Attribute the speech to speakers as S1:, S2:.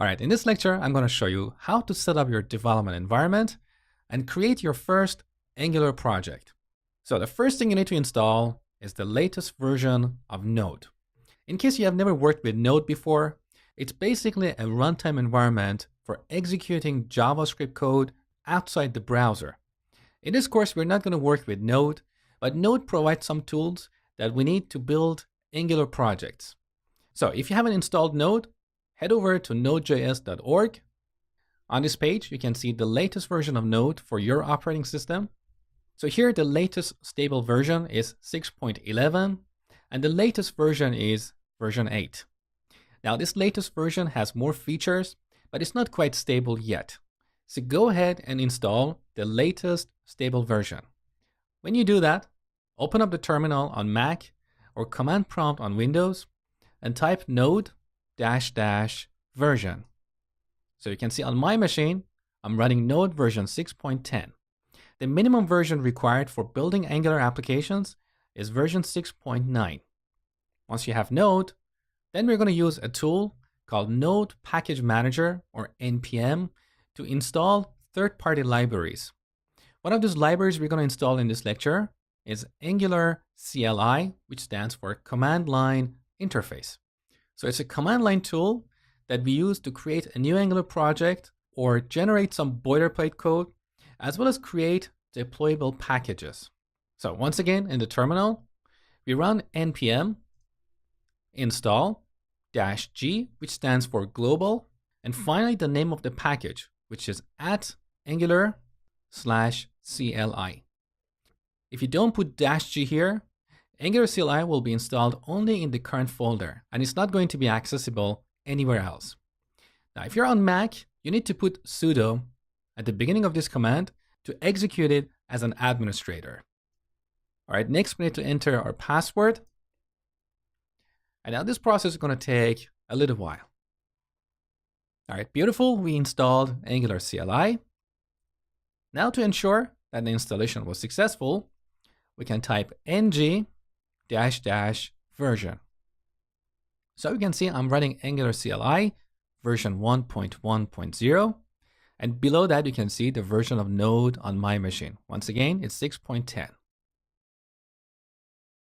S1: All right, in this lecture, I'm going to show you how to set up your development environment and create your first Angular project. So the first thing you need to install is the latest version of Node. In case you have never worked with Node before, it's basically a runtime environment for executing JavaScript code outside the browser. In this course, we're not going to work with Node, but Node provides some tools that we need to build Angular projects. So if you haven't installed Node, head over to nodejs.org. On this page, you can see the latest version of Node for your operating system. So here, the latest stable version is 6.11, and the latest version is version 8. Now, this latest version has more features, but it's not quite stable yet. So go ahead and install the latest stable version. When you do that, open up the terminal on Mac or Command Prompt on Windows and type node --version. So you can see on my machine, I'm running Node version 6.10. The minimum version required for building Angular applications is version 6.9. Once you have Node, then we're going to use a tool called Node Package Manager, or NPM, to install third-party libraries. One of those libraries we're going to install in this lecture is Angular CLI, which stands for Command Line Interface. So it's a command line tool that we use to create a new Angular project or generate some boilerplate code, as well as create deployable packages. So once again, in the terminal, we run npm install -g, which stands for global, and finally the name of the package, which is @angular/CLI. If you don't put -g here, Angular CLI will be installed only in the current folder, and it's not going to be accessible anywhere else. Now, if you're on Mac, you need to put sudo at the beginning of this command to execute it as an administrator. All right, next we need to enter our password. And now this process is going to take a little while. All right, beautiful. We installed Angular CLI. Now to ensure that the installation was successful, we can type ng --version. So you can see I'm running Angular CLI version 1.1.0, and below that you can see the version of Node on my machine. Once again, it's 6.10.